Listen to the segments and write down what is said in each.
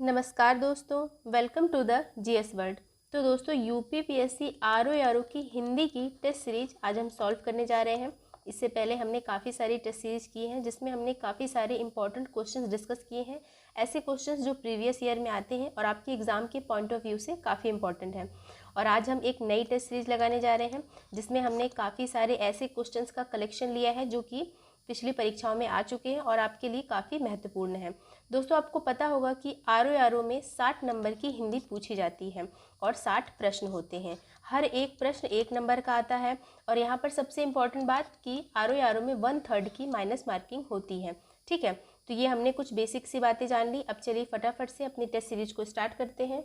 नमस्कार दोस्तों, welcome to the GS world. तो दोस्तों यूपीपीएससी आरओ की हिंदी की टेस्ट सीरीज आज हम सॉल्व करने जा रहे हैं। इससे पहले हमने काफ़ी सारी टेस्ट सीरीज की हैं जिसमें हमने काफ़ी सारे इंपॉर्टेंट क्वेश्चंस डिस्कस किए हैं, ऐसे क्वेश्चंस जो प्रीवियस ईयर में आते हैं और आपके एग्ज़ाम के पॉइंट ऑफ व्यू से काफ़ी इंपॉर्टेंट है। और आज हम एक नई टेस्ट सीरीज लगाने जा रहे हैं जिसमें हमने काफ़ी सारे ऐसे क्वेश्चंस का कलेक्शन लिया है जो कि पिछली परीक्षाओं में आ चुके हैं और आपके लिए काफ़ी महत्वपूर्ण है। दोस्तों आपको पता होगा कि आरओ में 60 नंबर की हिंदी पूछी जाती है और 60 प्रश्न होते हैं। हर एक प्रश्न 1 नंबर का आता है और यहाँ पर सबसे इम्पॉर्टेंट बात कि आरओ में 1/3 की माइनस मार्किंग होती है। ठीक है, तो ये हमने कुछ बेसिक सी बातें जान ली। अब चलिए फटाफट से अपनी टेस्ट सीरीज को स्टार्ट करते हैं।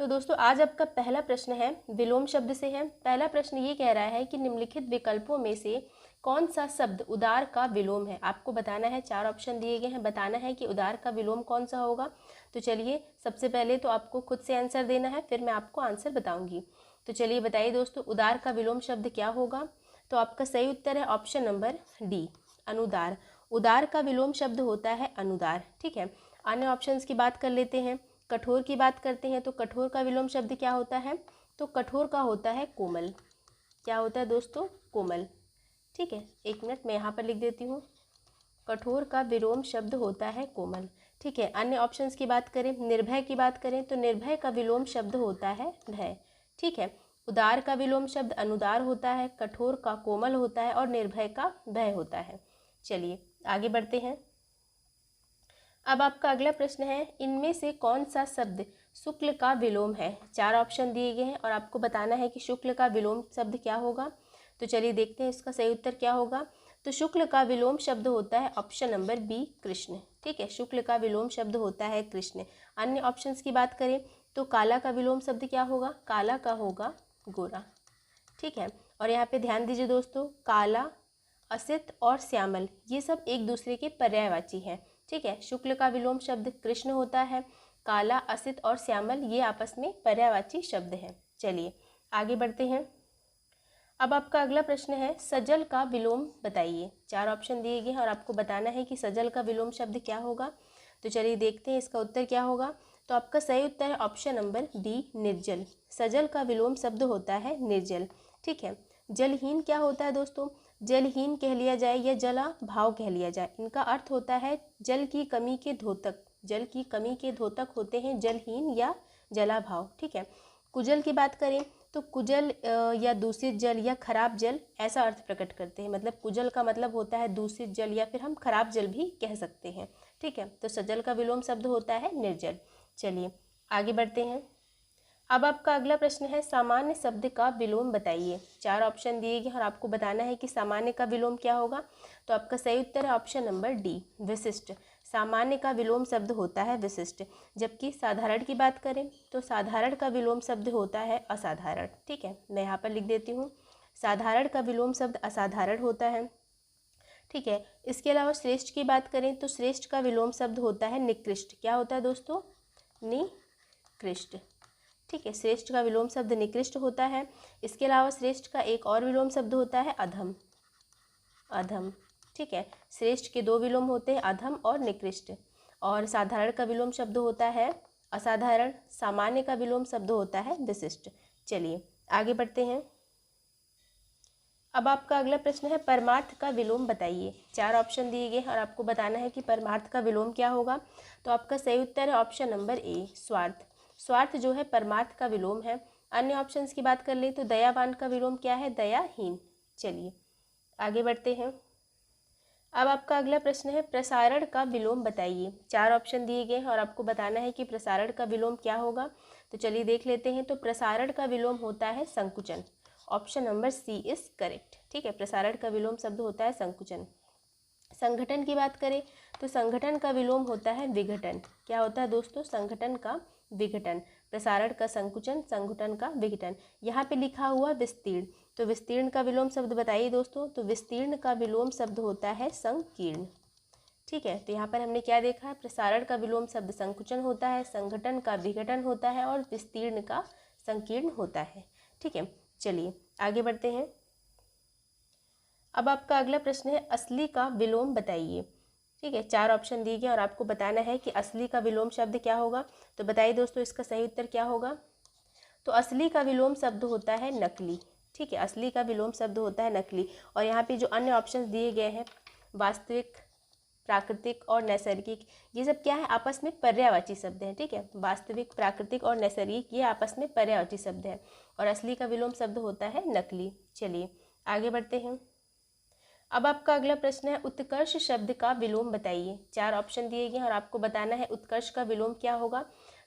तो दोस्तों आज आपका पहला प्रश्न है, विलोम शब्द से है। पहला प्रश्न ये कह रहा है कि निम्नलिखित विकल्पों में से कौन सा शब्द उदार का विलोम है। आपको बताना है, 4 ऑप्शन दिए गए हैं, बताना है कि उदार का विलोम कौन सा होगा। तो चलिए सबसे पहले तो आपको खुद से आंसर देना है, फिर मैं आपको आंसर बताऊंगी। तो चलिए बताइए दोस्तों, उदार का विलोम शब्द क्या होगा। तो आपका सही उत्तर है ऑप्शन नंबर डी, अनुदार। उदार का विलोम शब्द होता है अनुदार। ठीक है, अन्य ऑप्शंस की बात कर लेते हैं। कठोर की बात करते हैं तो कठोर का विलोम शब्द क्या होता है। तो कठोर का होता है कोमल। क्या होता है दोस्तों, कोमल। ठीक है, एक मिनट मैं यहाँ पर लिख देती हूँ। कठोर का विलोम शब्द होता है कोमल। ठीक है, अन्य ऑप्शंस की बात करें, निर्भय की बात करें तो निर्भय का विलोम शब्द होता है भय। ठीक है, उदार का विलोम शब्द अनुदार होता है, कठोर का कोमल होता है और निर्भय का भय होता है। चलिए आगे बढ़ते हैं। अब आपका अगला प्रश्न है, इनमें से कौन सा शब्द शुक्ल का विलोम है। 4 ऑप्शन दिए गए हैं और आपको बताना है कि शुक्ल का विलोम शब्द क्या होगा। तो चलिए देखते हैं इसका सही उत्तर क्या होगा। तो शुक्ल का विलोम शब्द होता है ऑप्शन नंबर बी, कृष्ण। ठीक है, शुक्ल का विलोम शब्द होता है कृष्ण। अन्य ऑप्शंस की बात करें तो काला का विलोम शब्द क्या होगा। काला का होगा गोरा। ठीक है, और यहाँ पे ध्यान दीजिए दोस्तों, काला, असित और श्यामल ये सब एक दूसरे के पर्यायवाची हैं। ठीक है, शुक्ल का विलोम शब्द कृष्ण होता है, काला, असित और श्यामल ये आपस में पर्यायवाची शब्द हैं। चलिए आगे बढ़ते हैं। अब आपका अगला प्रश्न है, सजल का विलोम बताइए। 4 ऑप्शन दिए गए हैं और आपको बताना है कि सजल का विलोम शब्द क्या होगा। तो चलिए देखते हैं इसका उत्तर क्या होगा। तो आपका सही उत्तर है ऑप्शन नंबर डी, निर्जल। सजल का विलोम शब्द होता है निर्जल। ठीक है, जलहीन क्या होता है दोस्तों। जलहीन कह लिया जाए या जला भाव कह लिया जाए, इनका अर्थ होता है जल की कमी के धोतक। जल की कमी के धोतक होते हैं जलहीन या जला भाव। ठीक है, कुजल की बात करें तो कुजल या दूषित जल या खराब जल ऐसा अर्थ प्रकट करते हैं। मतलब कुजल का मतलब होता है दूषित जल या फिर हम खराब जल भी कह सकते हैं। ठीक है, तो सजल का विलोम शब्द होता है निर्जल। चलिए आगे बढ़ते हैं। अब आपका अगला प्रश्न है, सामान्य शब्द का विलोम बताइए। 4 ऑप्शन दिए गए और आपको बताना है कि सामान्य का विलोम क्या होगा। तो आपका सही उत्तर है ऑप्शन नंबर डी, विशिष्ट। सामान्य का विलोम शब्द होता है विशिष्ट। जबकि साधारण की बात करें तो साधारण का विलोम शब्द होता है असाधारण। ठीक है, मैं यहाँ पर लिख देती हूँ, साधारण का विलोम शब्द असाधारण होता है। ठीक है, इसके अलावा श्रेष्ठ की बात करें तो श्रेष्ठ का विलोम शब्द होता है निकृष्ट। क्या होता है दोस्तों, निकृष्ट। ठीक है, श्रेष्ठ का विलोम शब्द निकृष्ट होता है। इसके अलावा श्रेष्ठ का एक और विलोम शब्द होता है अधम। अधम। ठीक है, श्रेष्ठ के 2 विलोम होते हैं, अधम और निकृष्ट। और साधारण का विलोम शब्द होता है असाधारण। सामान्य का विलोम शब्द होता है विशिष्ट। चलिए आगे बढ़ते हैं। अब आपका अगला प्रश्न है, परमार्थ का विलोम बताइए। 4 ऑप्शन दिए गए और आपको बताना है कि परमार्थ का विलोम क्या होगा। तो आपका सही उत्तर है ऑप्शन नंबर ए, स्वार्थ। स्वार्थ जो है परमार्थ का विलोम है। अन्य ऑप्शंस की बात कर ले तो दयावान का विलोम क्या है, दयाहीन। चलिए आगे बढ़ते हैं। अब आपका अगला प्रश्न है, प्रसारण का विलोम बताइए। 4 ऑप्शन दिए गए हैं और आपको बताना है कि प्रसारण का विलोम क्या होगा। तो चलिए देख लेते हैं। तो प्रसारण का विलोम होता है संकुचन। Option number C is correct. ठीक है, प्रसारण का विलोम शब्द होता है संकुचन। संगठन की बात करें तो संगठन का विलोम होता है विघटन। क्या होता है दोस्तों, संगठन का विघटन। प्रसारण का संकुचन, संगठन का विघटन। यहाँ पे लिखा हुआ विस्तीर्ण, तो विस्तीर्ण का विलोम शब्द बताइए दोस्तों। तो विस्तीर्ण का विलोम शब्द होता है संकीर्ण। ठीक है, तो यहाँ पर हमने क्या देखा है, प्रसारण का विलोम शब्द संकुचन होता है, संगठन का विघटन होता है और विस्तीर्ण का संकीर्ण होता है। ठीक है, चलिए आगे बढ़ते हैं। अब आपका अगला प्रश्न है, असली का विलोम बताइए। ठीक है, 4 ऑप्शन दिए गए और आपको बताना है कि असली का विलोम शब्द क्या होगा। तो बताइए दोस्तों इसका सही उत्तर क्या होगा। तो असली का विलोम शब्द होता है नकली। ठीक है, असली का विलोम शब्द होता है नकली। और यहाँ पे जो अन्य ऑप्शन दिए गए हैं, वास्तविक, प्राकृतिक और नैसर्गिक, ये सब क्या है, आपस में पर्यायवाची शब्द हैं। ठीक है, वास्तविक, प्राकृतिक और नैसर्गिक ये आपस में पर्यायवाची शब्द हैं और असली का विलोम शब्द होता है नकली। चलिए आगे बढ़ते हैं। अब आपका अगला प्रश्न है, उत्कर्ष शब्द का विलोम बताइए। 4 ऑप्शन दिए गए और आपको बताना है उत्कर्ष का विलोम क्या होगा।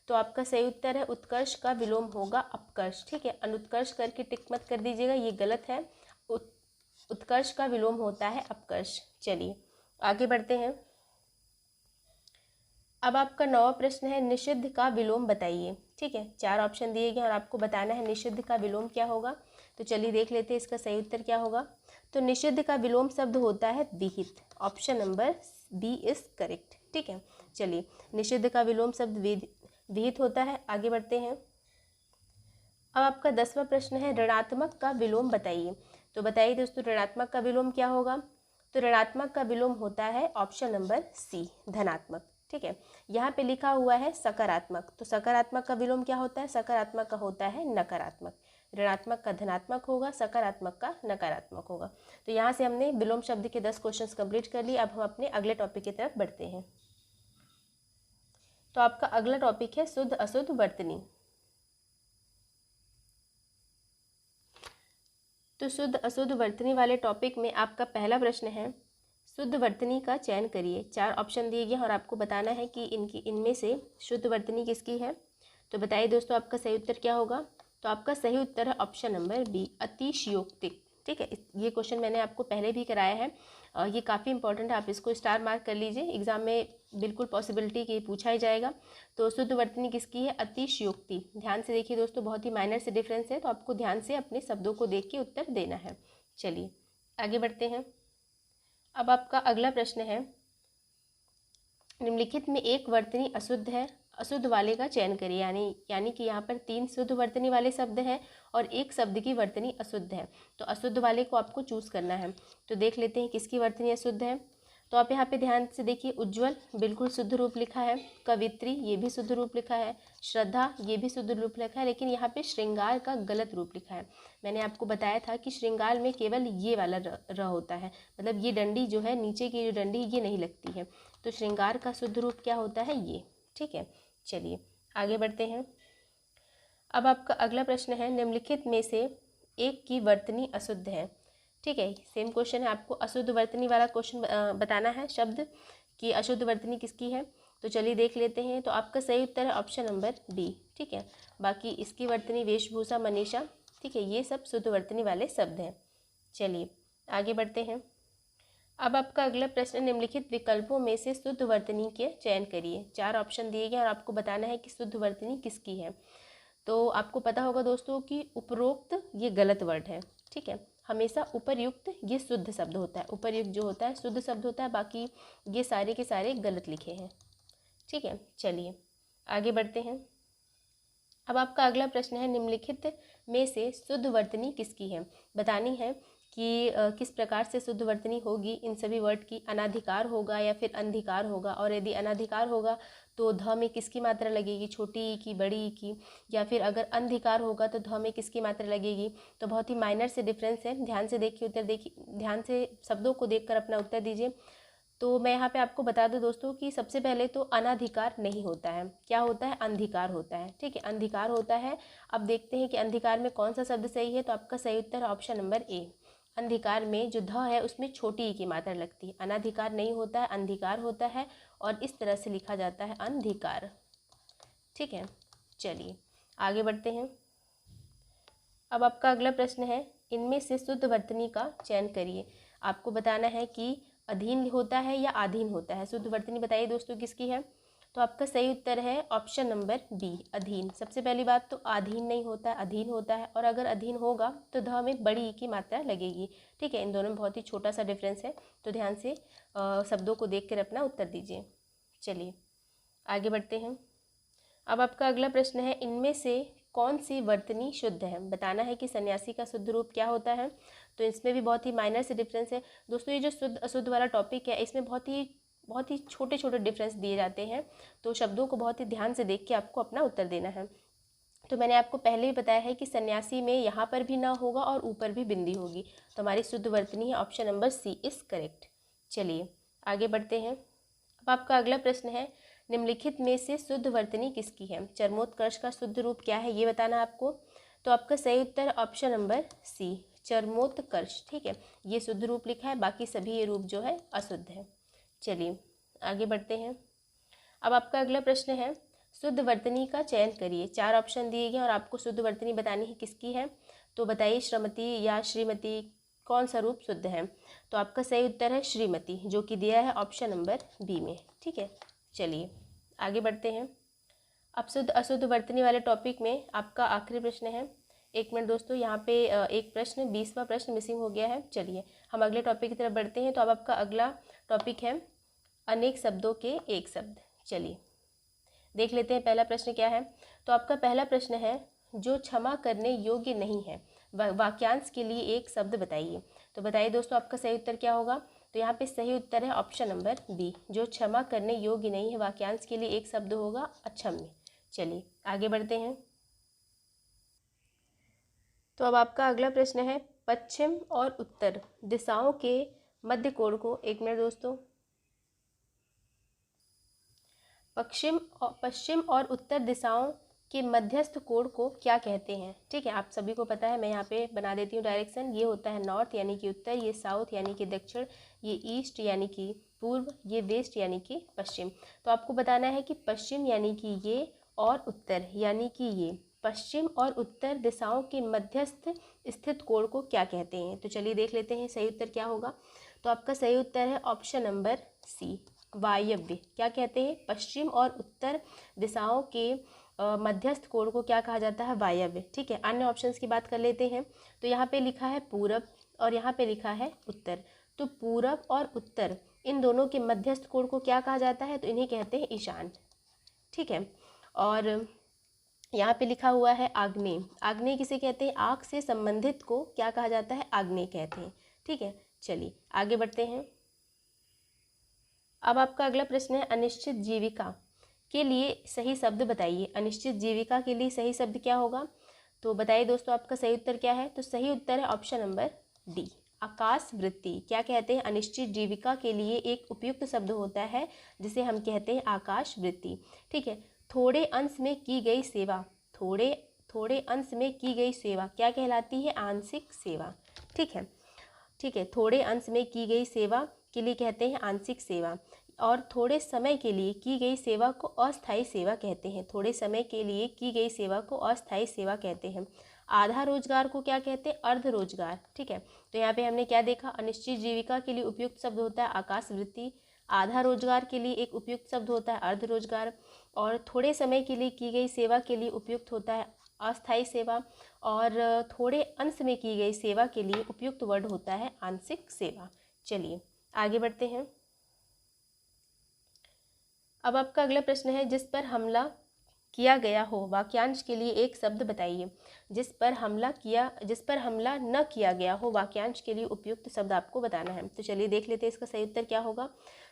तो आपका सही उत्तर है उत्कर्ष का विलोम होगा अपकर्ष। ठीक है, अनुत्कर्ष करके टिक मत कर दीजिएगा, ये गलत है। उत्कर्ष का विलोम होता है अपकर्ष। चलिए आगे बढ़ते हैं। अब आपका 9वां प्रश्न है, निषिद्ध का विलोम बताइए। ठीक है, 4 ऑप्शन दिए गए और आपको बताना है निषिद्ध का विलोम क्या होगा। तो चलिए देख लेते हैं इसका सही उत्तर क्या होगा। तो निषिद्ध का विलोम शब्द होता है विहित। Option number B is correct. ठीक है, चलिए निषिद्ध का विलोम शब्द विहित होता है। आगे बढ़ते हैं। अब आपका 10वां प्रश्न है, ऋणात्मक का विलोम बताइए। तो बताइए दोस्तों ऋणात्मक का विलोम क्या होगा। तो ऋणात्मक का विलोम होता है ऑप्शन नंबर सी, धनात्मक। ठीक है, यहाँ पे लिखा हुआ है सकारात्मक, तो सकारात्मक का विलोम क्या होता है, सकारात्मक का होता है नकारात्मक। ऋणात्मक का धनात्मक होगा, सकारात्मक का नकारात्मक होगा। तो यहाँ से हमने विलोम शब्द के 10 क्वेश्चंस कंप्लीट कर लिए। अब हम अपने अगले टॉपिक की तरफ बढ़ते हैं। तो आपका अगला टॉपिक है शुद्ध अशुद्ध वर्तनी। तो शुद्ध अशुद्ध वर्तनी वाले टॉपिक में आपका पहला प्रश्न है, शुद्ध वर्तनी का चयन करिए। 4 ऑप्शन दिए गए और आपको बताना है कि इनमें से शुद्ध वर्तनी किसकी है। तो बताइए दोस्तों आपका सही उत्तर क्या होगा। तो आपका सही उत्तर है ऑप्शन नंबर बी, अतिशयोक्ति। ठीक है, ये क्वेश्चन मैंने आपको पहले भी कराया है, ये काफ़ी इंपॉर्टेंट है, आप इसको स्टार मार्क कर लीजिए, एग्जाम में बिल्कुल पॉसिबिलिटी कि पूछा ही जाएगा। तो शुद्ध वर्तनी किसकी है, अतिशयोक्ति। ध्यान से देखिए दोस्तों, बहुत ही माइनर से डिफरेंस है, तो आपको ध्यान से अपने शब्दों को देख के उत्तर देना है। चलिए आगे बढ़ते हैं। अब आपका अगला प्रश्न है, निम्नलिखित में एक वर्तनी अशुद्ध है, अशुद्ध वाले का चयन करिए। यानी कि यहाँ पर 3 शुद्ध वर्तनी वाले शब्द हैं और एक शब्द की वर्तनी अशुद्ध है। तो अशुद्ध वाले को आपको चूज करना है। तो देख लेते हैं किसकी वर्तनी अशुद्ध है। तो आप यहाँ पे ध्यान से देखिए, उज्ज्वल बिल्कुल शुद्ध रूप लिखा है, कवित्री ये भी शुद्ध रूप लिखा है, श्रद्धा ये भी शुद्ध रूप लिखा है, लेकिन यहाँ पे श्रृंगार का गलत रूप लिखा है। मैंने आपको बताया था कि श्रृंगार में केवल ये वाला र होता है, मतलब ये डंडी जो है, नीचे की जो डंडी ये नहीं लगती है। तो श्रृंगार का शुद्ध रूप क्या होता है, ये। ठीक है, चलिए आगे बढ़ते हैं। अब आपका अगला प्रश्न है, निम्नलिखित में से एक की वर्तनी अशुद्ध है। ठीक है, सेम क्वेश्चन है, आपको अशुद्ध वर्तनी वाला क्वेश्चन बताना है, शब्द कि अशुद्ध वर्तनी किसकी है। तो चलिए देख लेते हैं। तो आपका सही उत्तर है ऑप्शन नंबर बी। ठीक है, बाकी इसकी वर्तनी वेशभूषा, मनीषा। ठीक है, ये सब शुद्ध वर्तनी वाले शब्द हैं। चलिए आगे बढ़ते हैं। अब आपका अगला प्रश्न, निम्नलिखित विकल्पों में से शुद्ध वर्तनी के चयन करिए। 4 ऑप्शन दिए गए और आपको बताना है कि शुद्ध वर्तनी किसकी है। तो आपको पता होगा दोस्तों कि उपरोक्त ये गलत वर्ड है। ठीक है, हमेशा उपर्युक्त ये शुद्ध शब्द होता है, उपर्युक्त जो होता है शुद्ध शब्द होता है, बाकी ये सारे के सारे गलत लिखे हैं। ठीक है, चलिए आगे बढ़ते हैं। अब आपका अगला प्रश्न है, निम्नलिखित में से शुद्ध वर्तनी किसकी है। बतानी है कि किस प्रकार से शुद्ध वर्तनी होगी इन सभी वर्ड की। अनाधिकार होगा या फिर अंधिकार होगा, और यदि अनाधिकार होगा तो ध में किसकी मात्रा लगेगी, छोटी ई की, बड़ी ई की, या फिर अगर अंधिकार होगा तो ध में किसकी मात्रा लगेगी। तो बहुत ही माइनर से डिफरेंस है, ध्यान से देखिए उत्तर, देखिए ध्यान से शब्दों को देखकर अपना उत्तर दीजिए। तो मैं यहाँ पे आपको बता दूं दोस्तों कि सबसे पहले तो अनाधिकार नहीं होता है, क्या होता है, अंधिकार होता है। ठीक है, अंधिकार होता है। अब देखते हैं कि अंधिकार में कौन सा शब्द सही है। तो आपका सही उत्तर ऑप्शन नंबर ए, अंधिकार में जो ध है उसमें छोटी ई की मात्रा लगती है। अनाधिकार नहीं होता है, अंधिकार होता है, और इस तरह से लिखा जाता है, अंधिकार। ठीक है, चलिए आगे बढ़ते हैं। अब आपका अगला प्रश्न है, इनमें से शुद्ध वर्तनी का चयन करिए। आपको बताना है कि अधीन होता है या आधीन होता है। शुद्ध वर्तनी बताइए दोस्तों किसकी है। तो आपका सही उत्तर है ऑप्शन नंबर बी, अधीन। सबसे पहली बात तो आधीन नहीं होता है, अधीन होता है, और अगर अधीन होगा तो ध में बड़ी ई की मात्रा लगेगी। ठीक है, इन दोनों में बहुत ही छोटा सा डिफरेंस है, तो ध्यान से शब्दों को देखकर अपना उत्तर दीजिए। चलिए आगे बढ़ते हैं। अब आपका अगला प्रश्न है, इनमें से कौन सी वर्तनी शुद्ध है। बताना है कि सन्यासी का शुद्ध रूप क्या होता है। तो इसमें भी बहुत ही माइनर से डिफरेंस है दोस्तों। ये जो शुद्ध अशुद्ध वाला टॉपिक है, इसमें बहुत ही बहुत ही छोटे छोटे डिफरेंस दिए जाते हैं, तो शब्दों को बहुत ही ध्यान से देख के आपको अपना उत्तर देना है। तो मैंने आपको पहले ही बताया है कि सन्यासी में यहाँ पर भी ना होगा और ऊपर भी बिंदी होगी, तो हमारी शुद्ध वर्तनी है option number C is correct. चलिए आगे बढ़ते हैं। अब आपका अगला प्रश्न है, निम्नलिखित में से शुद्ध वर्तनी किसकी है? चरमोत्कर्ष का शुद्ध रूप क्या है ये बताना आपको। तो आपका सही उत्तर ऑप्शन नंबर सी चरमोत्कर्ष। ठीक है, ये शुद्ध रूप लिखा है, बाकी सभी ये रूप जो है अशुद्ध है। चलिए आगे बढ़ते हैं। अब आपका अगला प्रश्न है, शुद्ध वर्तनी का चयन करिए। 4 ऑप्शन दिए गए और आपको शुद्ध वर्तनी बतानी है किसकी है। तो बताइए श्रीमती या श्रीमती कौन सा रूप शुद्ध है। तो आपका सही उत्तर है श्रीमती, जो कि दिया है ऑप्शन नंबर बी में। ठीक है, चलिए आगे बढ़ते हैं। अब शुद्ध अशुद्ध वर्तनी वाले टॉपिक में आपका आखिरी प्रश्न है। 1 मिनट दोस्तों, यहाँ पे एक प्रश्न 20वां प्रश्न मिसिंग हो गया है। चलिए हम अगले टॉपिक की तरफ बढ़ते हैं। तो अब आपका अगला टॉपिक है अनेक शब्दों के एक शब्द। चलिए देख लेते हैं पहला प्रश्न क्या है। तो आपका पहला प्रश्न है, जो क्षमा करने योग्य नहीं है वाक्यांश के लिए एक शब्द बताइए। तो बताइए दोस्तों आपका सही उत्तर क्या होगा। तो यहाँ पे सही उत्तर है ऑप्शन नंबर बी, जो क्षमा करने योग्य नहीं है वाक्यांश के लिए एक शब्द होगा अक्षम्य। चलिए आगे बढ़ते हैं। तो अब आपका अगला प्रश्न है, पश्चिम और उत्तर दिशाओं के मध्य कोण को, 1 मिनट दोस्तों, पश्चिम और उत्तर दिशाओं के मध्यस्थ कोण को क्या कहते हैं। ठीक है, आप सभी को पता है, मैं यहाँ पे बना देती हूँ डायरेक्शन। ये होता है नॉर्थ यानी कि उत्तर, ये साउथ यानी कि दक्षिण, ये ईस्ट यानी कि पूर्व, ये वेस्ट यानी कि पश्चिम। तो आपको बताना है कि पश्चिम यानी कि ये और उत्तर यानी कि ये, पश्चिम और उत्तर दिशाओं के मध्यस्थ स्थित कोण को क्या कहते हैं। तो चलिए देख लेते हैं सही उत्तर क्या होगा। तो आपका सही उत्तर है ऑप्शन नंबर सी वायव्य। क्या कहते हैं, पश्चिम और उत्तर दिशाओं के मध्यस्थ कोण को क्या कहा जाता है, वायव्य। ठीक है, अन्य ऑप्शंस की बात कर लेते हैं। तो यहाँ पे लिखा है पूरब और यहाँ पे लिखा है उत्तर। तो पूरब और उत्तर इन दोनों के मध्यस्थ कोण को क्या कहा जाता है, तो इन्हें कहते हैं ईशान। ठीक है, और यहाँ पे लिखा हुआ है आग्नेय। आग्नेय किसे कहते हैं, आँख से संबंधित को क्या कहा जाता है, आग्नेय कहते हैं। ठीक है, चलिए आगे बढ़ते हैं। अब आपका अगला प्रश्न है, अनिश्चित जीविका के लिए सही शब्द बताइए। अनिश्चित जीविका के लिए सही शब्द क्या होगा। तो बताइए दोस्तों आपका सही उत्तर क्या है। तो सही उत्तर है ऑप्शन नंबर डी आकाश वृत्ति। क्या कहते हैं, अनिश्चित जीविका के लिए एक उपयुक्त शब्द होता है जिसे हम कहते हैं आकाश वृत्ति। ठीक है, थोड़े अंश में की गई सेवा, थोड़े अंश में की गई सेवा क्या कहलाती है, आंशिक सेवा। ठीक है, ठीक है, थोड़े अंश में की गई सेवा के लिए कहते हैं आंशिक सेवा, और थोड़े समय के लिए की गई सेवा को अस्थायी सेवा कहते हैं। थोड़े समय के लिए की गई सेवा को अस्थायी सेवा कहते हैं। आधा रोजगार को क्या कहते हैं, अर्ध रोजगार। ठीक है, तो यहाँ पे हमने क्या देखा, अनिश्चित जीविका के लिए उपयुक्त शब्द होता है आकाश वृत्ति, आधा रोजगार के लिए एक उपयुक्त शब्द होता है अर्ध रोजगार, और थोड़े समय के लिए की गई सेवा के लिए उपयुक्त होता है अस्थायी सेवा, और थोड़े अंश में की गई सेवा के लिए उपयुक्त वर्ड होता है आंशिक सेवा। चलिए आगे बढ़ते हैं। अब आपका अगला प्रश्न है, जिस पर हमला किया गया हो वाक्यांश के लिए एक शब्द बताइए। जिस पर हमला न किया गया हो वाक्यांश के लिए उपयुक्त शब्द आपको बताना है। तो चलिए देख लेते हैं इसका सही उत्तर क्या होगा।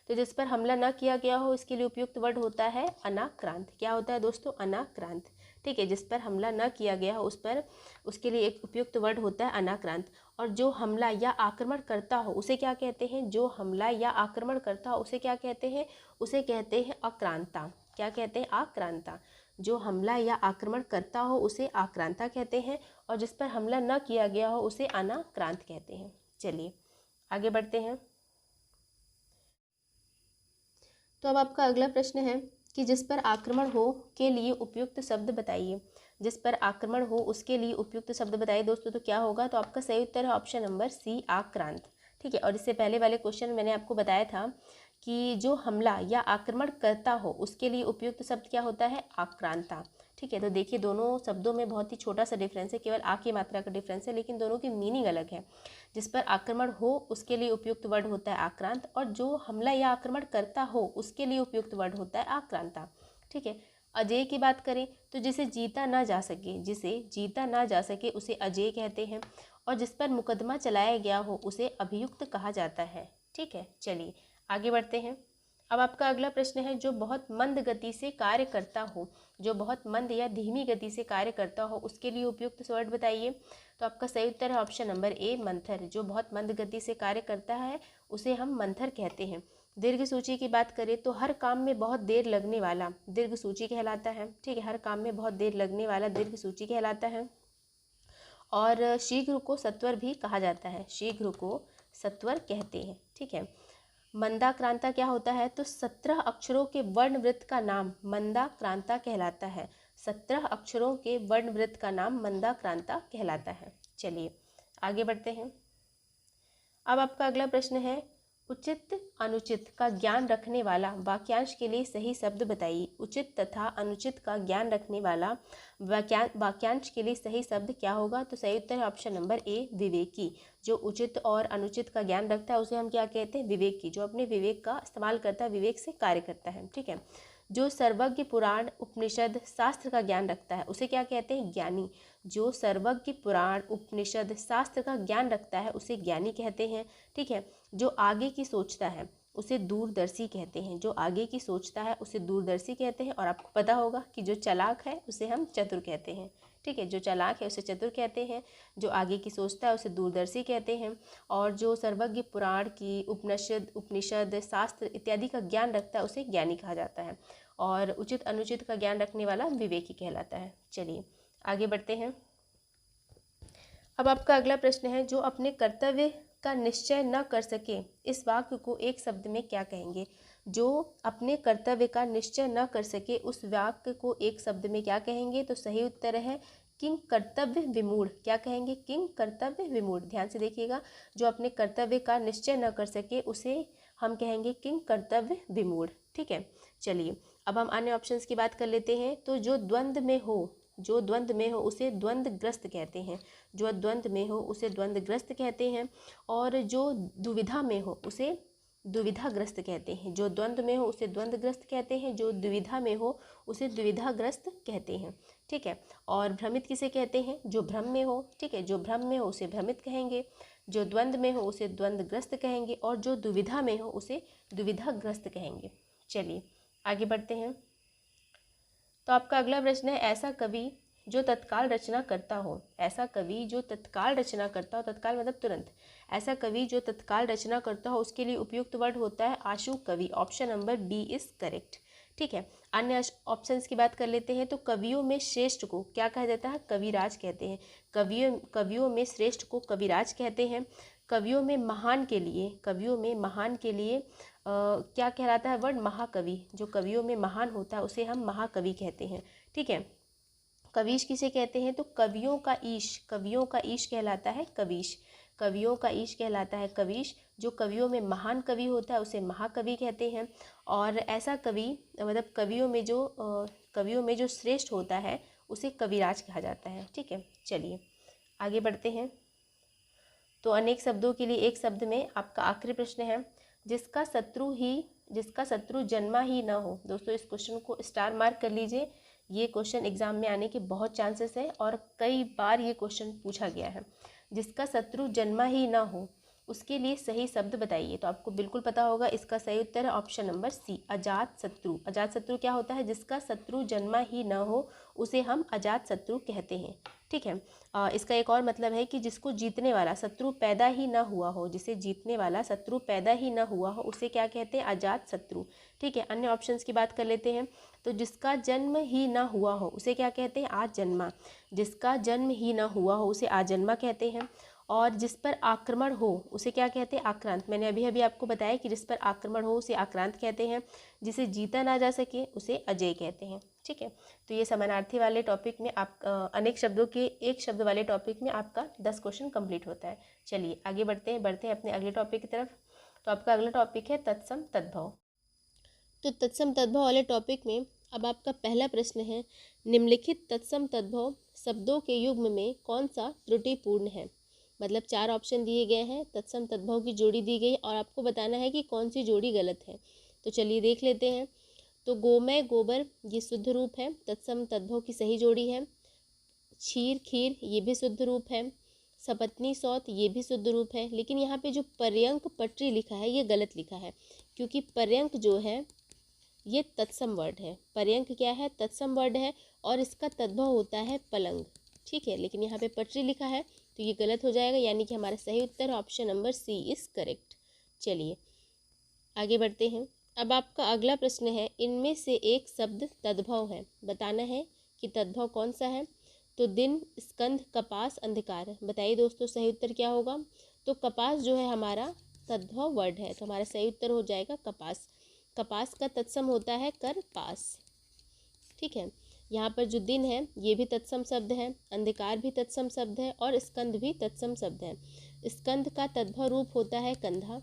तो जिस पर हमला न किया गया हो इसके लिए उपयुक्त वर्ड होता है अनाक्रांत। क्या होता है दोस्तों, अनाक्रांत। ठीक है, जिस पर हमला न किया गया हो उसके लिए एक उपयुक्त वर्ड होता है अनाक्रांत। और जो हमला या आक्रमण करता हो उसे क्या कहते हैं, जो हमला या आक्रमण करता हो उसे क्या कहते हैं, उसे कहते हैं आक्रांता। क्या कहते हैं, आक्रांता। जो हमला या आक्रमण करता हो उसे आक्रांता कहते हैं, और जिस पर हमला न किया गया हो उसे अनाक्रांत कहते हैं। चलिए आगे बढ़ते हैं। तो अब आपका अगला प्रश्न है कि जिस पर आक्रमण हो के लिए उपयुक्त शब्द बताइए। जिस पर आक्रमण हो उसके लिए उपयुक्त शब्द बताइए दोस्तों। तो क्या होगा, तो आपका सही उत्तर है ऑप्शन नंबर सी आक्रांत। ठीक है, और इससे पहले वाले क्वेश्चन में मैंने आपको बताया था कि जो हमला या आक्रमण करता हो उसके लिए उपयुक्त शब्द क्या होता है, आक्रांता। ठीक है, तो देखिए दोनों शब्दों में बहुत ही छोटा सा डिफरेंस है, केवल आ की मात्रा का डिफरेंस है, लेकिन दोनों की मीनिंग अलग है। जिस पर आक्रमण हो उसके लिए उपयुक्त वर्ड होता है आक्रांत, और जो हमला या आक्रमण करता हो उसके लिए उपयुक्त वर्ड होता है आक्रांता। ठीक है, अजेय की बात करें तो जिसे जीता ना जा सके उसे अजेय कहते हैं, और जिस पर मुकदमा चलाया गया हो उसे अभियुक्त कहा जाता है। ठीक है, चलिए आगे बढ़ते हैं। अब आपका अगला प्रश्न है, जो बहुत मंद गति से कार्य करता हो, जो बहुत मंद या धीमी गति से कार्य करता हो, उसके लिए उपयुक्त वर्ड बताइए। तो आपका सही उत्तर है ऑप्शन नंबर ए, मंथर। जो बहुत मंद गति से कार्य करता है उसे हम मंथर कहते हैं। दीर्घ सूची की बात करें तो हर काम में बहुत देर लगने वाला दीर्घ सूची कहलाता है। ठीक है, हर काम में बहुत देर लगने वाला दीर्घ सूची कहलाता है। और शीघ्र को सत्वर भी कहा जाता है, शीघ्र को सत्वर कहते हैं। ठीक है, मंदाक्रांता क्या होता है, तो 17 अक्षरों के वर्णवृत्त का नाम मंदाक्रांता कहलाता है। 17 अक्षरों के वर्णवृत्त का नाम मंदाक्रांता कहलाता है। चलिए आगे बढ़ते हैं। अब आपका अगला प्रश्न है, उचित अनुचित का ज्ञान रखने वाला वाक्यांश के लिए सही शब्द बताइए। उचित तथा अनुचित का ज्ञान रखने वाला वाक्यांश के लिए सही शब्द क्या होगा। तो सही उत्तर है ऑप्शन नंबर ए, विवेकी। जो उचित और अनुचित का ज्ञान रखता है उसे हम क्या कहते हैं, विवेकी। जो अपने विवेक का इस्तेमाल करता है, विवेक से कार्य करता है। ठीक है, जो सर्वज्ञ पुराण उपनिषद शास्त्र का ज्ञान रखता है उसे क्या कहते हैं, ज्ञानी। जो सर्वज्ञ पुराण उपनिषद शास्त्र का ज्ञान रखता है उसे ज्ञानी कहते हैं। ठीक है, जो आगे की सोचता है उसे दूरदर्शी कहते हैं। जो आगे की सोचता है उसे दूरदर्शी कहते हैं। और आपको पता होगा कि जो चालाक है उसे हम चतुर कहते हैं। ठीक है, जो चालाक है उसे चतुर कहते हैं, जो आगे की सोचता है उसे दूरदर्शी कहते हैं, और जो सर्वज्ञ पुराण की उपनिषद शास्त्र इत्यादि का ज्ञान रखता है उसे ज्ञानी कहा जाता है। और उचित अनुचित का ज्ञान रखने वाला विवेकी कहलाता है। चलिए आगे बढ़ते हैं। अब आपका अगला प्रश्न है, जो अपने कर्तव्य का निश्चय न कर सके, इस वाक्य को एक शब्द में क्या कहेंगे। जो अपने कर्तव्य का निश्चय न कर सके, उस वाक्य को एक शब्द में क्या कहेंगे। तो सही उत्तर है किंग कर्तव्य विमूढ़। क्या कहेंगे, किंग कर्तव्य विमूढ़। ध्यान से देखिएगा, जो अपने कर्तव्य का निश्चय न कर सके उसे हम कहेंगे किंग कर्तव्य विमूढ़। ठीक है, चलिए अब हम अन्य ऑप्शंस की बात कर लेते हैं। तो जो द्वंद्व में हो, जो द्वंद्व में हो उसे द्वंद्वग्रस्त कहते हैं। जो द्वंद्व में हो उसे द्वंद्वग्रस्त कहते हैं। और जो दुविधा में हो उसे दुविधाग्रस्त कहते हैं। जो द्वंद्व में हो उसे द्वंद्वग्रस्त कहते हैं, जो दुविधा में हो उसे दुविधाग्रस्त कहते हैं। ठीक है, और भ्रमित किसे कहते हैं, जो भ्रम में हो। ठीक है, जो भ्रम में हो उसे भ्रमित कहेंगे, जो द्वंद्व में हो उसे द्वंद्वग्रस्त कहेंगे, और जो दुविधा में हो उसे दुविधाग्रस्त कहेंगे। चलिए आगे बढ़ते हैं। तो आपका अगला प्रश्न है, ऐसा कवि जो तत्काल रचना करता हो। ऐसा कवि जो तत्काल रचना करता हो, तत्काल मतलब तुरंत। ऐसा कवि जो तत्काल रचना करता हो उसके लिए उपयुक्त वर्ड होता है आशु कवि। Option number B is correct. ठीक है, अन्य ऑप्शंस की बात कर लेते हैं। तो कवियों में श्रेष्ठ को क्या कहा जाता है, कविराज कहते हैं। कवियों में श्रेष्ठ को कविराज कहते हैं। कवियों में महान के लिए क्या कहलाता है वर्ड, महाकवि। जो कवियों में महान होता है उसे हम महाकवि कहते हैं। ठीक है, कवीश किसे कहते हैं, तो कवियों का ईश कहलाता है कवीश। कवियों का ईश कहलाता है कवीश। जो कवियों में महान कवि होता है उसे महाकवि कहते हैं। और ऐसा कवि मतलब कवियों में जो श्रेष्ठ होता है उसे कविराज कहा जाता है। ठीक है, चलिए आगे बढ़ते हैं। तो अनेक शब्दों के लिए एक शब्द में आपका आखिरी प्रश्न है, जिसका शत्रु जन्मा ही ना हो। दोस्तों इस क्वेश्चन को स्टार मार्क कर लीजिए। ये क्वेश्चन एग्जाम में आने के बहुत चांसेस है और कई बार ये क्वेश्चन पूछा गया है। जिसका शत्रु जन्मा ही ना हो उसके लिए सही शब्द बताइए। तो आपको बिल्कुल पता होगा, इसका सही उत्तर है ऑप्शन नंबर सी, अजात शत्रु। अजात शत्रु क्या होता है, जिसका शत्रु जन्मा ही ना हो उसे हम अजात शत्रु कहते हैं। ठीक है, इसका एक और मतलब है कि जिसको जीतने वाला शत्रु पैदा ही ना हुआ हो, जिसे जीतने वाला शत्रु पैदा ही ना हुआ हो उसे क्या कहते हैं, अजात शत्रु। ठीक है, अन्य ऑप्शंस की बात कर लेते हैं। तो जिसका जन्म ही ना हुआ हो उसे क्या कहते हैं, आजन्मा। जिसका जन्म ही ना हुआ हो उसे आजन्मा कहते हैं। और जिस पर आक्रमण हो उसे क्या कहते हैं, आक्रांत। मैंने अभी आपको बताया कि जिस पर आक्रमण हो उसे आक्रांत कहते हैं। जिसे जीता ना जा सके उसे अजय कहते हैं। ठीक है, तो ये समानार्थी वाले टॉपिक में आप अनेक शब्दों के एक शब्द वाले टॉपिक में आपका 10 क्वेश्चन कंप्लीट होता है। चलिए आगे बढ़ते हैं अपने अगले टॉपिक की तरफ। तो आपका अगला टॉपिक है तत्सम तद्भव। तो तत्सम तद्भव वाले टॉपिक में अब आपका पहला प्रश्न है, निम्नलिखित तत्सम तद्भव शब्दों के युग्म में कौन सा त्रुटिपूर्ण है। मतलब 4 ऑप्शन दिए गए हैं, तत्सम तद्भव की जोड़ी दी गई और आपको बताना है कि कौन सी जोड़ी गलत है। तो चलिए देख लेते हैं। तो गोमय गोबर ये शुद्ध रूप है, तत्सम तद्भव की सही जोड़ी है। क्षीर खीर ये भी शुद्ध रूप है। सपत्नी सौत ये भी शुद्ध रूप है, लेकिन यहाँ पे जो पर्यंक पटरी लिखा है ये गलत लिखा है, क्योंकि पर्यंक जो है ये तत्सम वर्ड है। पर्यंक क्या है? तत्सम वर्ड है और इसका तद्भव होता है पलंग, ठीक है। लेकिन यहाँ पे पटरी लिखा है तो ये गलत हो जाएगा, यानी कि हमारा सही उत्तर option number C is correct. चलिए आगे बढ़ते हैं। अब आपका अगला प्रश्न है, इनमें से एक शब्द तद्भव है, बताना है कि तद्भव कौन सा है। तो दिन, स्कंध, कपास, अंधकार। बताइए दोस्तों सही उत्तर क्या होगा। तो कपास जो है हमारा तद्भव वर्ड है, तो हमारा सही उत्तर हो जाएगा कपास। कपास का तत्सम होता है कर पास, ठीक है। यहाँ पर जो दिन है ये भी तत्सम शब्द है, अंधकार भी तत्सम शब्द है और स्कंद भी तत्सम शब्द है। स्कंद का तद्भव रूप होता है कंधा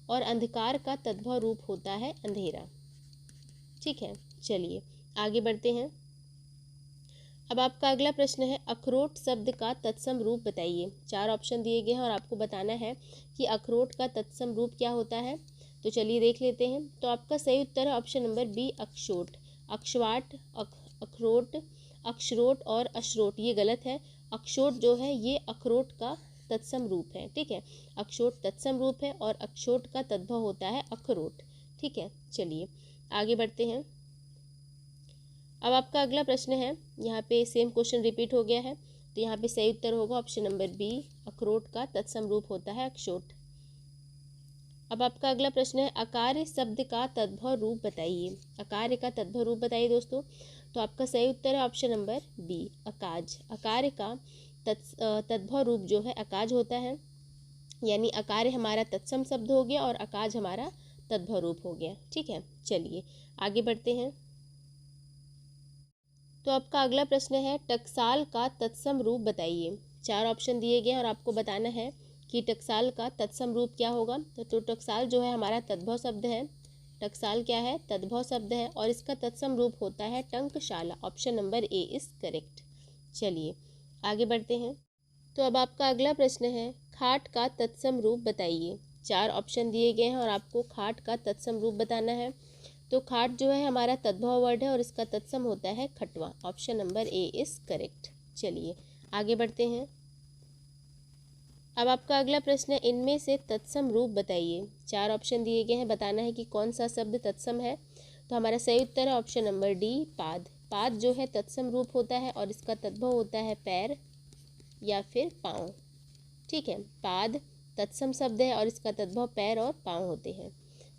और अंधकार का तद्भव रूप होता है अंधेरा, ठीक है। चलिए आगे बढ़ते हैं। अब आपका अगला प्रश्न है, अखरोट शब्द का तत्सम रूप बताइए। 4 ऑप्शन दिए गए हैं और आपको बताना है कि अखरोट का तत्सम रूप क्या होता है। तो चलिए देख लेते हैं। तो आपका सही उत्तर है ऑप्शन नंबर बी, अक्षोट। अक्षवाट, अखरोट, अक्षरोट और अशरोट ये गलत है। अक्षोट जो है ये अखरोट का तत्सम रूप है, ठीक है। अक्षोट तत्सम रूप है और अक्षोट का तद्भव होता है अखरोट, ठीक है। चलिए आगे बढ़ते हैं। अब आपका अगला प्रश्न है, यहाँ पे सेम क्वेश्चन रिपीट हो गया है, तो यहाँ पे सही उत्तर होगा ऑप्शन नंबर बी, अखरोट का तत्सम रूप होता है अक्षोट। अब आपका अगला प्रश्न है, अकार्य शब्द का तद्भव रूप बताइए। अकार्य का तद्भव रूप बताइए दोस्तों। तो आपका सही उत्तर है ऑप्शन नंबर बी, अकाज। अकार्य का तद्भव रूप जो है अकाज होता है, यानी अकार्य हमारा तत्सम शब्द हो गया और अकाज हमारा तद्भव रूप हो गया, ठीक है। चलिए आगे बढ़ते हैं। तो आपका अगला प्रश्न है, टकसाल का तत्सम रूप बताइए। 4 ऑप्शन दिए गए हैं और आपको बताना है कि टकसाल का तत्सम रूप क्या होगा। तो टकसाल जो है हमारा तद्भव शब्द है। टकसाल क्या है? तद्भव शब्द है और इसका तत्सम रूप होता है टंकशाला। Option number A is correct. चलिए आगे बढ़ते हैं। तो अब आपका अगला प्रश्न है, खाट का तत्सम रूप बताइए। 4 ऑप्शन दिए गए हैं और आपको खाट का तत्सम रूप बताना है। तो खाट जो है हमारा तद्भव वर्ड है और इसका तत्सम होता है खटवा। Option number A is correct. चलिए आगे बढ़ते हैं। अब आपका अगला प्रश्न है, इनमें से तत्सम रूप बताइए। 4 ऑप्शन दिए गए हैं, बताना है कि कौन सा शब्द तत्सम है। तो हमारा सही उत्तर है ऑप्शन नंबर डी, पाद। पाद जो है तत्सम रूप होता है और इसका तद्भव होता है पैर या फिर पाँव, ठीक है। पाद तत्सम शब्द है और इसका तद्भव पैर और पाँव होते हैं।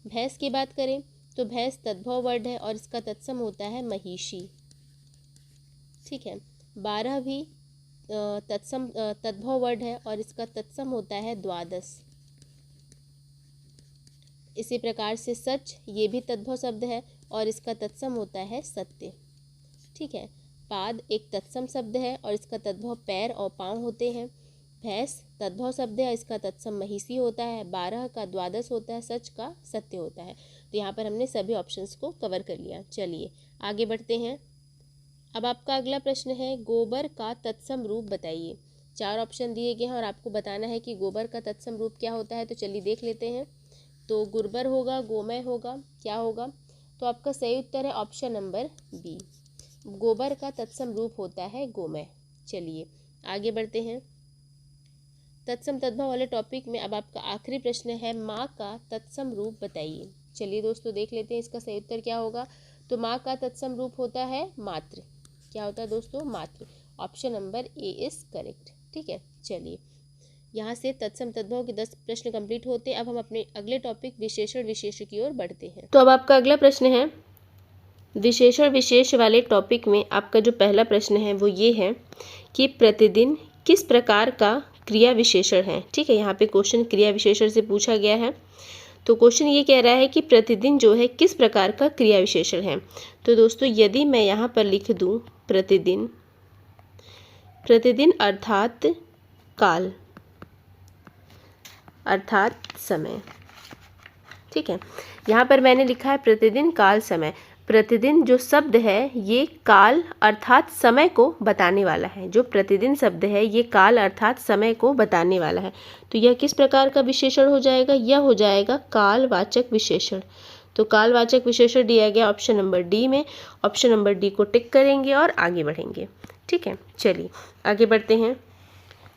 भैंस की बात करें तो भैंस तद्भव वर्ड है और इसका तत्सम होता है महिषी, ठीक है। 12 भी तद्भव वर्ड है और इसका तत्सम होता है द्वादश। इसी प्रकार से सच ये भी तद्भव शब्द है और इसका तत्सम होता है सत्य, ठीक है। पाद एक तत्सम शब्द है और इसका तद्भव पैर और पाँव होते हैं। भैंस तद्भव शब्द है, इसका तत्सम महिषी होता है। 12 का द्वादश होता है, सच का सत्य होता है। तो यहाँ पर हमने सभी ऑप्शंस को कवर कर लिया। चलिए आगे बढ़ते हैं। अब आपका अगला प्रश्न है, गोबर का तत्सम रूप बताइए। 4 ऑप्शन दिए गए हैं और आपको बताना है कि गोबर का तत्सम रूप क्या होता है। तो चलिए देख लेते हैं। तो गुर्बर होगा, गोमय होगा, क्या होगा। तो आपका सही उत्तर है ऑप्शन नंबर बी, गोबर का तत्सम रूप होता है गोमय। चलिए आगे बढ़ते हैं। तत्सम तद्भव वाले टॉपिक में अब आपका आखिरी प्रश्न है, माँ का तत्सम रूप बताइए। चलिए दोस्तों देख लेते हैं इसका सही उत्तर क्या होगा। तो माँ का तत्सम रूप होता है मातृ। क्या होता है दोस्तों? मातृ। Option number A is correct, ठीक है। चलिए यहाँ से तत्सम तद्भव के 10 प्रश्न कंप्लीट होते हैं। अब हम अपने अगले टॉपिक विशेषण विशेष की ओर बढ़ते हैं। तो अब आपका अगला प्रश्न है, विशेषण विशेष वाले टॉपिक में आपका जो पहला प्रश्न है वो ये है कि प्रतिदिन किस प्रकार का क्रिया विशेषण है, ठीक है। यहाँ पे क्वेश्चन क्रिया विशेषण से पूछा गया है। तो क्वेश्चन ये कह रहा है कि प्रतिदिन जो है किस प्रकार का क्रिया विशेषण है। तो दोस्तों यदि मैं यहाँ पर लिख दूँ प्रतिदिन, प्रतिदिन अर्थात काल अर्थात समय, ठीक है। यहाँ पर मैंने लिखा है प्रतिदिन काल समय। प्रतिदिन जो शब्द है ये काल अर्थात समय को बताने वाला है। जो प्रतिदिन शब्द है ये काल अर्थात समय को बताने वाला है। तो यह किस प्रकार का विशेषण हो जाएगा? यह हो जाएगा कालवाचक विशेषण। तो कालवाचक विशेषण दिया गया ऑप्शन नंबर डी में। ऑप्शन नंबर डी को टिक करेंगे और आगे बढ़ेंगे, ठीक है। चलिए आगे बढ़ते हैं।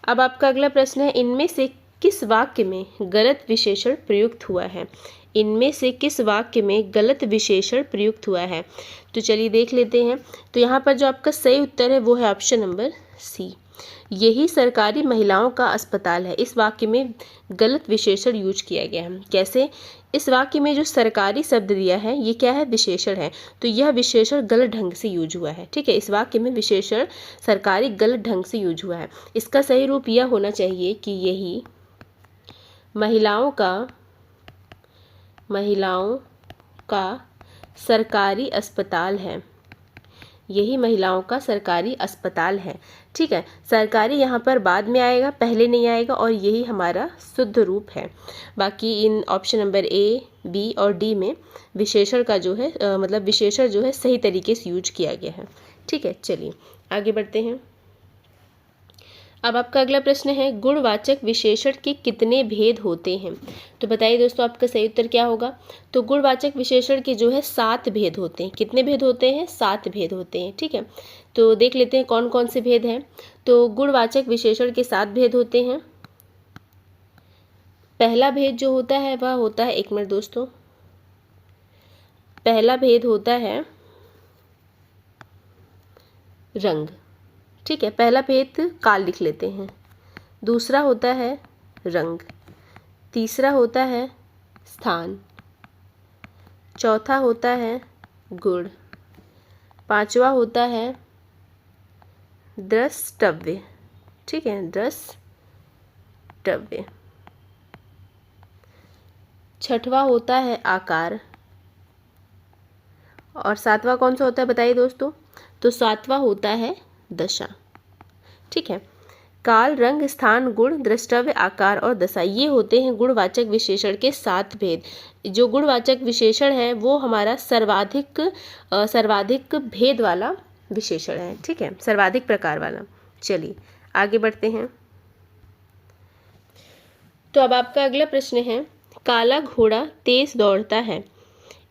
अब आपका अगला प्रश्न है, इनमें से किस वाक्य में गलत विशेषण प्रयुक्त हुआ है? इनमें से किस वाक्य में गलत विशेषण प्रयुक्त हुआ है? तो चलिए देख लेते हैं। तो यहाँ पर जो आपका सही उत्तर है वो है ऑप्शन नंबर सी, यही सरकारी महिलाओं का अस्पताल है। इस वाक्य में गलत विशेषण यूज किया गया है। कैसे? इस वाक्य में जो सरकारी शब्द दिया है ये क्या है? विशेषण है। तो यह विशेषण गलत ढंग से यूज हुआ है। ठीक है, इस वाक्य में विशेषण सरकारी गलत ढंग से यूज हुआ है। इसका सही रूप यह होना चाहिए कि यही महिलाओं का सरकारी अस्पताल है। यही महिलाओं का सरकारी अस्पताल है। ठीक है, सरकारी यहाँ पर बाद में आएगा, पहले नहीं आएगा, और यही हमारा शुद्ध रूप है। बाकी इन ऑप्शन नंबर ए, बी और डी में विशेषण का जो है मतलब विशेषण जो है सही तरीके से यूज किया गया है। ठीक है, चलिए आगे बढ़ते हैं। अब आपका अगला प्रश्न है, गुणवाचक विशेषण के कितने भेद होते हैं? तो बताइए दोस्तों, आपका सही उत्तर क्या होगा? तो गुणवाचक विशेषण के जो है 7 भेद होते हैं। कितने भेद होते हैं? 7 भेद होते हैं। ठीक है, तो देख लेते हैं कौन कौन से भेद हैं। तो गुणवाचक विशेषण के 7 भेद होते हैं। पहला भेद जो होता है वह होता है, एक मिनट दोस्तों, पहला भेद होता है रंग। ठीक है, पहला भेद काल लिख लेते हैं। दूसरा होता है रंग, तीसरा होता है स्थान, चौथा होता है गुण, पांचवा होता है द्रष्टव्य। ठीक है, द्रष्टव्य। छठवा होता है आकार, और सातवां कौन सा होता है बताइए दोस्तों? तो सातवां होता है दशा। ठीक है, काल, रंग, स्थान, गुण, द्रष्टव्य, आकार और दशा, ये होते हैं गुणवाचक विशेषण के 7 भेद। जो गुणवाचक विशेषण है वो हमारा सर्वाधिक भेद वाला विशेषण है। ठीक है, सर्वाधिक प्रकार वाला। चलिए आगे बढ़ते हैं। तो अब आपका अगला प्रश्न है, काला घोड़ा तेज दौड़ता है।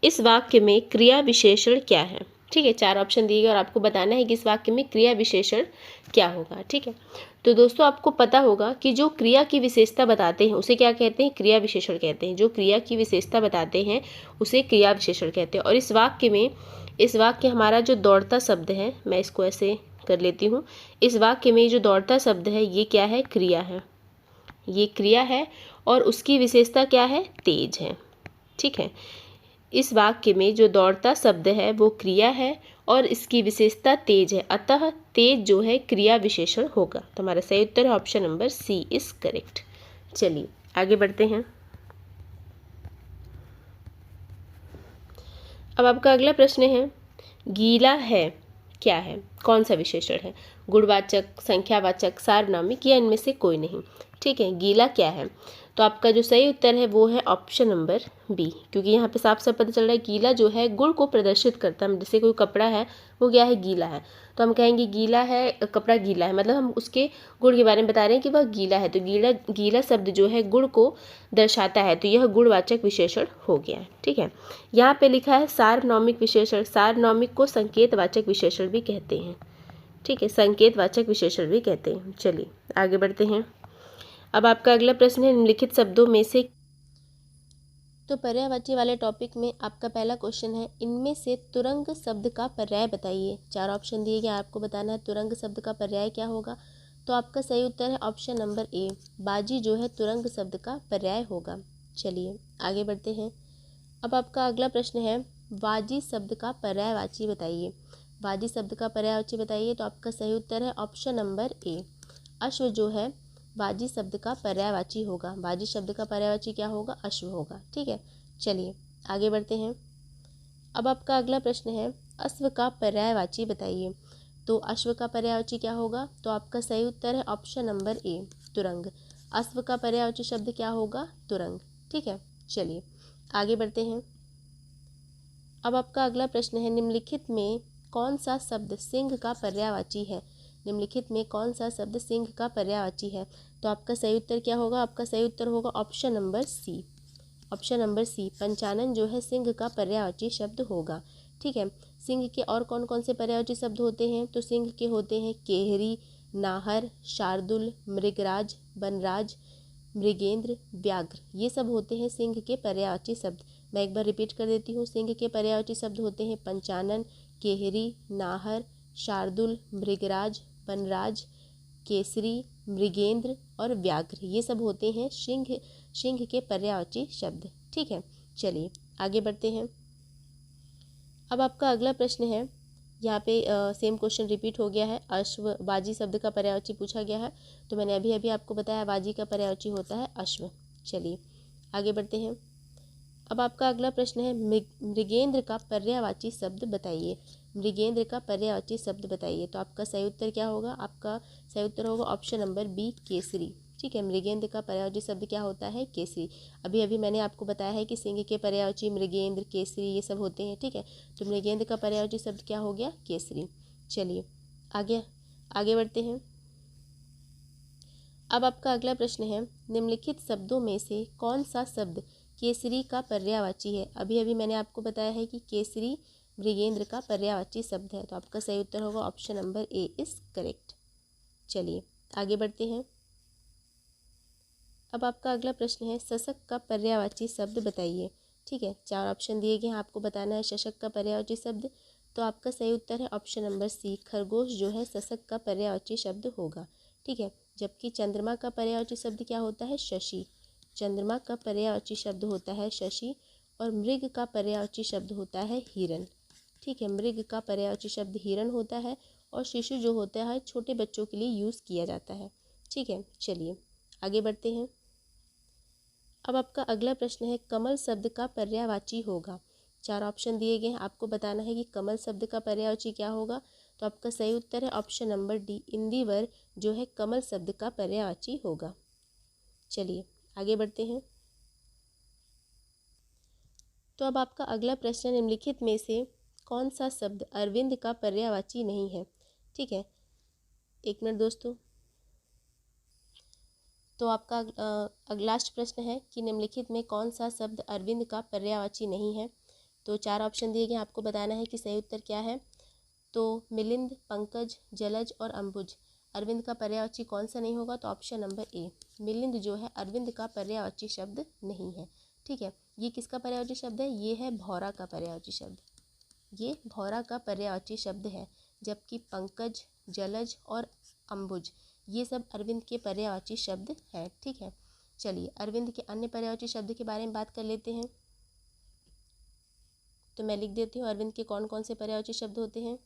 इस वाक्य में क्रिया विशेषण क्या है? ठीक है, 4 ऑप्शन दिए गए और आपको बताना है कि इस वाक्य में क्रिया विशेषण क्या होगा। ठीक है, तो दोस्तों आपको पता होगा कि जो क्रिया की विशेषता बताते हैं उसे क्या कहते हैं? क्रिया विशेषण कहते हैं। जो क्रिया की विशेषता बताते हैं उसे क्रिया विशेषण कहते हैं। और इस वाक्य हमारा जो दौड़ता शब्द है, मैं इसको ऐसे कर लेती हूँ। इस वाक्य में जो दौड़ता शब्द है ये क्या है? क्रिया है। ये क्रिया है और उसकी विशेषता क्या है? तेज है। ठीक है, इस वाक्य में जो दौड़ता शब्द है वो क्रिया है और इसकी विशेषता तेज है, अतः तेज जो है क्रिया विशेषण होगा। तो हमारा सही उत्तर है option number C is correct. चलिए आगे बढ़ते हैं। अब आपका अगला प्रश्न है, गीला है क्या है? कौन सा विशेषण है? गुणवाचक, संख्यावाचक, सार्वनामिक या इनमें से कोई नहीं? ठीक है, गीला क्या है? तो आपका जो सही उत्तर है वो है ऑप्शन नंबर बी, क्योंकि यहाँ पे साफ साफ पता चल रहा है गीला जो है गुण को प्रदर्शित करता है। जैसे कोई कपड़ा है वो क्या है? गीला है, तो हम कहेंगे गीला है, कपड़ा गीला है, मतलब हम उसके गुण के बारे में बता रहे हैं कि वह गीला है। तो गीला शब्द जो है गुण को दर्शाता है, तो यह गुणवाचक विशेषण हो गया है। ठीक है, यहाँ पे लिखा है सार्वनामिक विशेषण। सार्वनामिक को संकेतवाचक विशेषण भी कहते हैं। ठीक है, संकेतवाचक विशेषण भी कहते हैं। चलिए आगे बढ़ते हैं। अब आपका अगला प्रश्न है, निम्नलिखित शब्दों में से, तो पर्यायवाची वाले टॉपिक में आपका पहला क्वेश्चन है, इनमें से तुरंग शब्द का पर्याय बताइए। 4 ऑप्शन दिए गए, आपको बताना है तुरंग शब्द का पर्याय क्या होगा। तो आपका सही उत्तर है ऑप्शन नंबर ए, बाजी जो है तुरंग शब्द का पर्याय होगा। चलिए आगे बढ़ते हैं। अब आपका अगला प्रश्न है, वाजी शब्द का पर्यायवाची बताइए। वाजी शब्द का पर्यायवाची बताइए। तो आपका सही उत्तर है ऑप्शन नंबर ए, अश्व जो है वाजी शब्द का पर्यायवाची होगा। वाजी शब्द का पर्यायवाची क्या होगा? अश्व होगा। ठीक है, चलिए आगे बढ़ते हैं। अब आपका अगला प्रश्न है, अश्व का पर्यायवाची बताइए। तो अश्व का पर्यायवाची क्या होगा? तो आपका सही उत्तर है ऑप्शन नंबर ए, तुरंग। अश्व का पर्यायवाची शब्द क्या होगा? तुरंग। ठीक है, चलिए आगे बढ़ते हैं। अब आपका अगला प्रश्न है, निम्नलिखित में कौन सा शब्द सिंह का पर्यायवाची है? निम्नलिखित में कौन सा शब्द सिंह का पर्यायवाची है? तो आपका सही उत्तर क्या होगा? आपका सही उत्तर होगा option number C. Option number C, Panchanan जो है सिंह का पर्यायवाची शब्द होगा। ठीक है, सिंह के और कौन कौन से पर्यायवाची शब्द होते हैं? तो सिंह के होते हैं केहरी, नाहर, शार्दुल, मृगराज, वनराज, मृगेंद्र, व्याघ्र, ये सब होते हैं सिंह के पर्यायवाची शब्द। मैं एक बार रिपीट कर देती हूँ। सिंह के पर्यायवाची शब्द होते हैं पंचानन, केहरी, नाहर, शार्दुल, मृगराज, वनराज, केसरी, मृगेंद्र और व्याघ्र, ये सब होते हैं सिंह के पर्यायवाची शब्द। ठीक है, चलिए आगे बढ़ते हैं। अब आपका अगला प्रश्न है, यहाँ पे सेम क्वेश्चन रिपीट हो गया है। अश्व, बाजी शब्द का पर्यायवाची पूछा गया है, तो मैंने अभी अभी आपको बताया बाजी का पर्यायवाची होता है अश्व। चलिए आगे बढ़ते हैं। अब आपका अगला प्रश्न है, मृगेंद्र का पर्यायवाची शब्द बताइए। मृगेंद्र का पर्यायवाची शब्द बताइए। तो आपका सही उत्तर क्या होगा? आपका सही उत्तर होगा ऑप्शन नंबर बी, केसरी। ठीक है, मृगेंद्र का पर्यायवाची शब्द क्या होता है? केसरी। अभी अभी मैंने आपको बताया है कि सिंह के पर्यायवाची मृगेंद्र, केसरी ये सब होते हैं। ठीक है, तो मृगेंद्र का पर्यायवाची शब्द क्या हो गया? केसरी। चलिए आगे आगे बढ़ते हैं। अब आपका अगला प्रश्न है, निम्नलिखित शब्दों में से कौन सा शब्द केसरी का पर्यायवाची है? अभी अभी मैंने आपको बताया है कि केसरी मृगेंद्र का पर्यायवाची शब्द है, तो आपका सही उत्तर होगा option number A is correct. चलिए आगे बढ़ते हैं। अब आपका अगला प्रश्न है, शशक का पर्यायवाची शब्द बताइए। ठीक है, 4 ऑप्शन दिए गए हैं, आपको बताना है शशक का पर्यायवाची शब्द। तो आपका सही उत्तर है ऑप्शन नंबर सी, खरगोश जो है शशक का पर्यायवाची शब्द होगा। ठीक है, जबकि चंद्रमा का पर्यायवाची शब्द क्या होता है? शशि। चंद्रमा का पर्यायवाची शब्द होता है शशि। और मृग का पर्यायवाची शब्द होता है हिरण। ठीक है, मृग का पर्यायवाची शब्द हिरण होता है और शिशु जो होता है छोटे बच्चों के लिए यूज़ किया जाता है। ठीक है, चलिए आगे बढ़ते हैं। अब आपका अगला प्रश्न है, कमल शब्द का पर्यायवाची होगा। 4 ऑप्शन दिए गए हैं, आपको बताना है कि कमल शब्द का पर्यायवाची क्या होगा। तो आपका सही उत्तर है ऑप्शन नंबर डी, इंदिवर जो है कमल शब्द का पर्यायवाची होगा। चलिए आगे बढ़ते हैं। तो अब आपका अगला प्रश्न, निम्नलिखित में से कौन सा शब्द अरविंद का पर्यायवाची नहीं है? ठीक है, एक मिनट दोस्तों। तो आपका लास्ट प्रश्न है कि निम्नलिखित में कौन सा शब्द अरविंद का पर्यायवाची नहीं है? तो 4 ऑप्शन दिए गए, आपको बताना है कि सही उत्तर क्या है। तो मिलिंद, पंकज, जलज और अंबुज, अरविंद का पर्यायवाची कौन सा नहीं होगा? तो ऑप्शन नंबर ए, मिलिंद जो है अरविंद का पर्यायवाची शब्द नहीं है। ठीक है, ये किसका पर्यायवाची शब्द है? ये है भौरा का पर्यायवाची शब्द। ये भौरा का पर्यायवाची शब्द है, जबकि पंकज, जलज और अंबुज ये सब अरविंद के पर्यायवाची शब्द हैं। ठीक है, चलिए अरविंद के अन्य पर्यायवाची शब्द के बारे में बात कर लेते हैं। तो मैं लिख देती हूँ अरविंद के कौन कौन से पर्यायवाची शब्द होते हैं।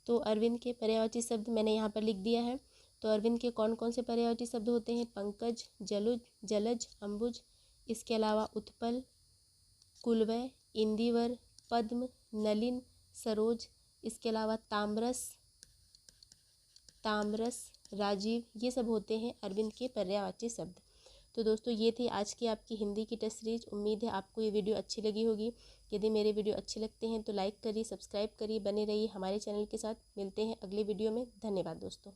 तो अरविंद के पर्यायवाची शब्द मैंने यहाँ पर लिख दिया है। तो अरविंद के कौन कौन से पर्यायवाची शब्द होते हैं? पंकज, जलज, अंबुज, इसके अलावा उत्पल, कुलवय, इंदिवर, पद्म, नलिन, सरोज, इसके अलावा ताम्रस, राजीव, ये सब होते हैं अरविंद के पर्यायवाची शब्द। तो दोस्तों ये थी आज की आपकी हिंदी की टेस्ट सीरीज। उम्मीद है आपको ये वीडियो अच्छी लगी होगी। यदि मेरे वीडियो अच्छे लगते हैं तो लाइक करिए, सब्सक्राइब करिए, बने रहिए हमारे चैनल के साथ। मिलते हैं अगले वीडियो में। धन्यवाद दोस्तों।